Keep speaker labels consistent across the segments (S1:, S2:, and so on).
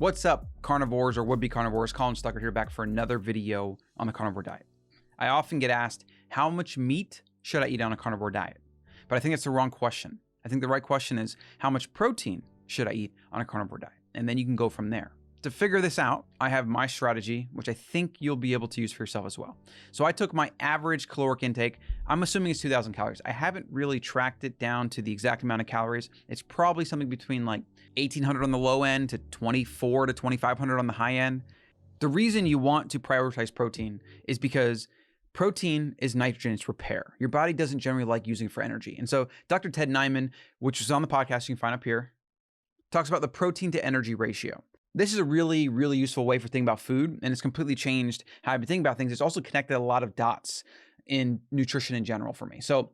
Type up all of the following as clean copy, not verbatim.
S1: What's up, carnivores or would-be carnivores? Colin Stuckert here, back for another video on the carnivore diet. I often get asked, how much meat should I eat on a carnivore diet? But I think it's the wrong question. I think the right question is, how much protein should I eat on a carnivore diet? And then you can go from there. To figure this out, I have my strategy, which I think you'll be able to use for yourself as well. So I took my average caloric intake. I'm assuming it's 2,000 calories. I haven't really tracked it down to the exact amount of calories. It's probably something between like 1,800 on the low end to 2,400 to 2,500 on the high end. The reason you want to prioritize protein is because protein is nitrogen, it's repair. Your body doesn't generally like using it for energy. And so Dr. Ted Nyman, which is on the podcast you can find up here, talks about the protein to energy ratio. This is a really, really useful way for thinking about food, and it's completely changed how I've been thinking about things. It's also connected a lot of dots in nutrition in general for me. So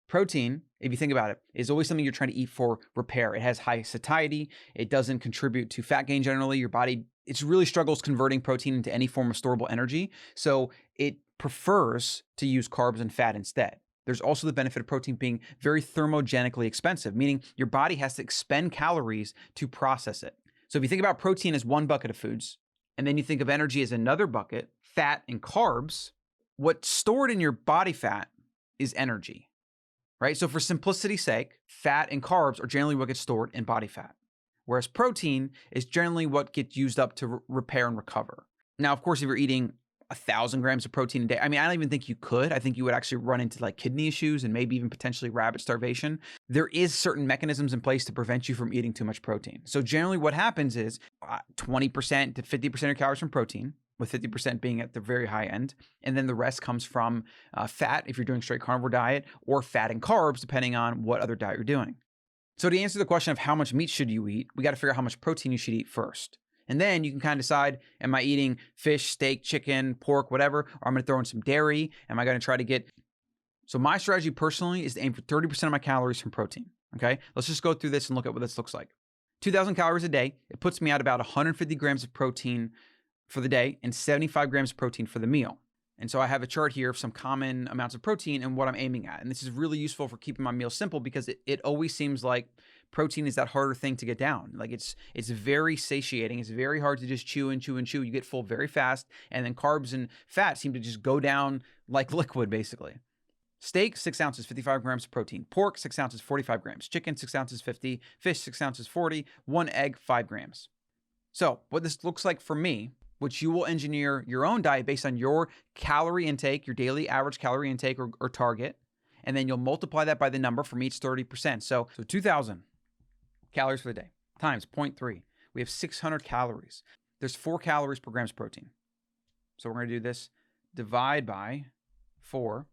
S1: protein, if you think about it, is always something you're trying to eat for repair. It has high satiety. It doesn't contribute to fat gain generally. Your body, it really struggles converting protein into any form of storable energy. So it prefers to use carbs and fat instead. There's also the benefit of protein being very thermogenically expensive, meaning your body has to expend calories to process it. So if you think about protein as one bucket of foods, and then you think of energy as another bucket, fat and carbs, what's stored in your body fat is energy, right? So for simplicity's sake, fat and carbs are generally what gets stored in body fat, whereas protein is generally what gets used up to repair and recover. Now, of course, if you're eating 1,000 grams of protein a day, I mean, I don't even think you could. I think you would actually run into like kidney issues and maybe even potentially rabbit starvation. There is certain mechanisms in place to prevent you from eating too much protein. So generally what happens is 20% to 50% of your calories from protein, with 50% being at the very high end. And then the rest comes from fat if you're doing straight carnivore diet, or fat and carbs, depending on what other diet you're doing. So to answer the question of how much meat should you eat, we got to figure out how much protein you should eat first. And then you can kind of decide, am I eating fish, steak, chicken, pork, whatever, or I'm going to throw in some dairy? Am I going to try to get... So my strategy personally is to aim for 30% of my calories from protein, okay? Let's just go through this and look at what this looks like. 2,000 calories a day, it puts me at about 150 grams of protein for the day and 75 grams of protein for the meal. And so I have a chart here of some common amounts of protein and what I'm aiming at. And this is really useful for keeping my meals simple because it always seems like protein is that harder thing to get down. Like it's very satiating. It's very hard to just chew and chew and chew. You get full very fast. And then carbs and fat seem to just go down like liquid, basically. Steak, 6 ounces, 55 grams of protein. Pork, 6 ounces, 45 grams. Chicken, 6 ounces, 50. Fish, 6 ounces, 40. 1 egg, 5 grams. So what this looks like for me, which you will engineer your own diet based on your calorie intake, your daily average calorie intake or target, and then you'll multiply that by the number. For me, it's 30%. So 2,000 calories for the day times 0.3. We have 600 calories. There's 4 calories per grams of protein. So we're going to do this, divide by 4.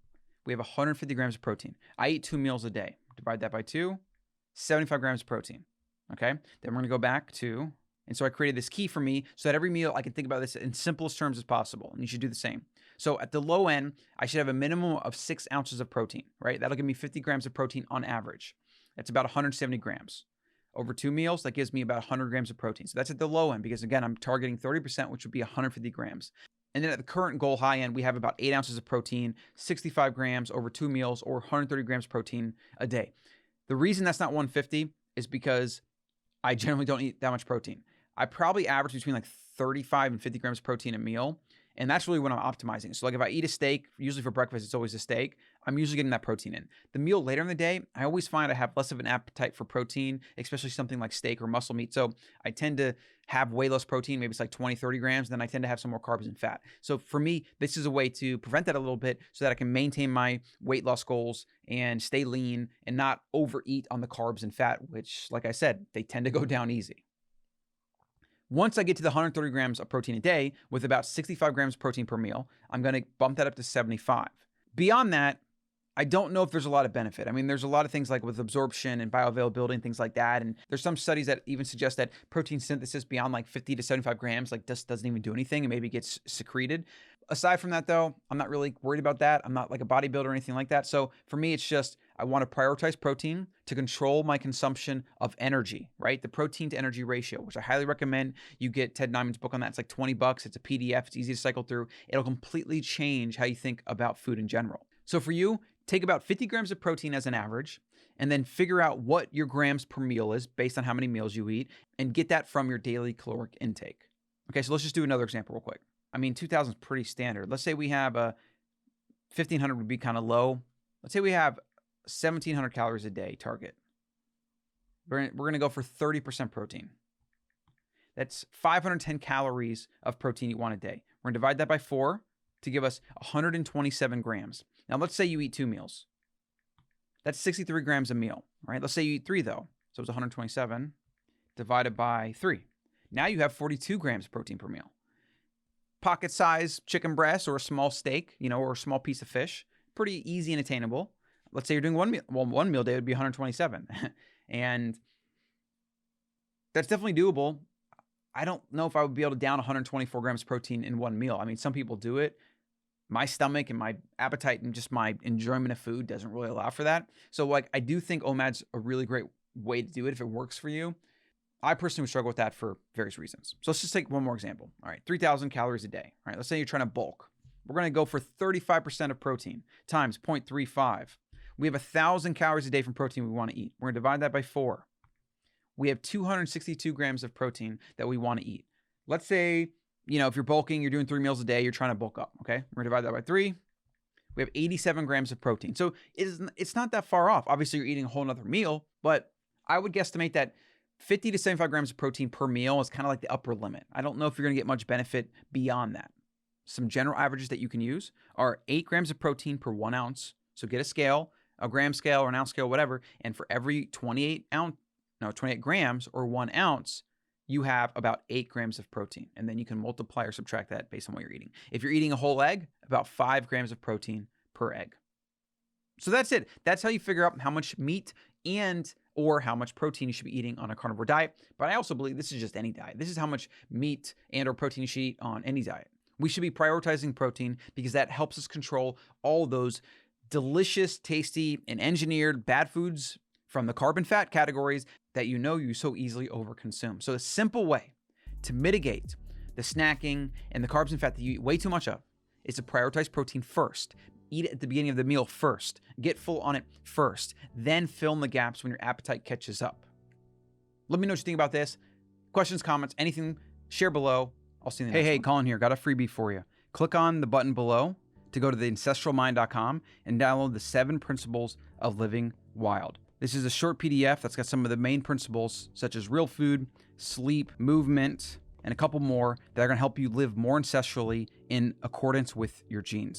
S1: We have 150 grams of protein. I eat 2 meals a day. Divide that by 2, 75 grams of protein. Okay? Then we're going to go back to... And so I created this key for me so that every meal I can think about this in simplest terms as possible. And you should do the same. So at the low end, I should have a minimum of 6 ounces of protein, right? That'll give me 50 grams of protein on average. That's about 170 grams. Over 2 meals, that gives me about 100 grams of protein. So that's at the low end because, again, I'm targeting 30%, which would be 150 grams. And then at the current goal high end, we have about 8 ounces of protein, 65 grams over 2 meals, or 130 grams protein a day. The reason that's not 150 is because I generally don't eat that much protein. I probably average between like 35 and 50 grams of protein a meal. And that's really when I'm optimizing. So like if I eat a steak, usually for breakfast, it's always a steak. I'm usually getting that protein in. The meal later in the day, I always find I have less of an appetite for protein, especially something like steak or muscle meat. So I tend to have way less protein. Maybe it's like 20, 30 grams. Then I tend to have some more carbs and fat. So for me, this is a way to prevent that a little bit so that I can maintain my weight loss goals and stay lean and not overeat on the carbs and fat, which, like I said, they tend to go down easy. Once I get to the 130 grams of protein a day with about 65 grams of protein per meal, I'm going to bump that up to 75. Beyond that, I don't know if there's a lot of benefit. I mean, there's a lot of things like with absorption and bioavailability and things like that. And there's some studies that even suggest that protein synthesis beyond like 50 to 75 grams like just doesn't even do anything and maybe gets secreted. Aside from that, though, I'm not really worried about that. I'm not like a bodybuilder or anything like that. So for me, it's just I want to prioritize protein to control my consumption of energy, right? The protein to energy ratio, which I highly recommend. You get Ted Nyman's book on that. It's like $20. It's a PDF. It's easy to cycle through. It'll completely change how you think about food in general. So for you, take about 50 grams of protein as an average and then figure out what your grams per meal is based on how many meals you eat, and get that from your daily caloric intake. Okay, so let's just do another example real quick. I mean, 2,000 is pretty standard. Let's say we have a 1,500 would be kind of low. Let's say we have 1,700 calories a day target. We're going to go for 30% protein. That's 510 calories of protein you want a day. We're going to divide that by 4 to give us 127 grams. Now, let's say you eat 2 meals. That's 63 grams a meal, right? Let's say you eat 3, though. So it's 127 divided by 3. Now you have 42 grams of protein per meal. Pocket-sized chicken breast or a small steak, or a small piece of fish, pretty easy and attainable. Let's say you're doing one meal. Well, one meal day would be 127. And that's definitely doable. I don't know if I would be able to down 124 grams of protein in one meal. I mean, some people do it. My stomach and my appetite and just my enjoyment of food doesn't really allow for that. So I do think OMAD's a really great way to do it if it works for you. I personally would struggle with that for various reasons. So let's just take one more example. All right, 3,000 calories a day. All right, let's say you're trying to bulk. We're going to go for 35% of protein times 0.35. We have 1,000 calories a day from protein we want to eat. We're going to divide that by 4. We have 262 grams of protein that we want to eat. Let's say, if you're bulking, you're doing 3 meals a day, you're trying to bulk up, okay? We're going to divide that by 3. We have 87 grams of protein. So it's not that far off. Obviously, you're eating a whole nother meal, but I would guesstimate that 50 to 75 grams of protein per meal is kind of like the upper limit. I don't know if you're going to get much benefit beyond that. Some general averages that you can use are 8 grams of protein per 1 ounce. So get a scale, a gram scale or an ounce scale, whatever. And for every 28 grams or 1 ounce, you have about 8 grams of protein. And then you can multiply or subtract that based on what you're eating. If you're eating a whole egg, about 5 grams of protein per egg. So that's it. That's how you figure out how much meat or how much protein you should be eating on a carnivore diet. But I also believe this is just any diet. This is how much meat and or protein you should eat on any diet. We should be prioritizing protein because that helps us control all those delicious, tasty, and engineered bad foods from the carb and fat categories that you so easily overconsume. So a simple way to mitigate the snacking and the carbs and fat that you eat way too much of is to prioritize protein first. Eat it at the beginning of the meal first. Get full on it first. Then fill in the gaps when your appetite catches up. Let me know what you think about this. Questions, comments, anything, share below. I'll see you in the next one. Hey, Colin here. Got a freebie for you. Click on the button below to go to theancestralmind.com and download the 7 Principles of Living Wild. This is a short PDF that's got some of the main principles, such as real food, sleep, movement, and a couple more that are going to help you live more ancestrally in accordance with your genes.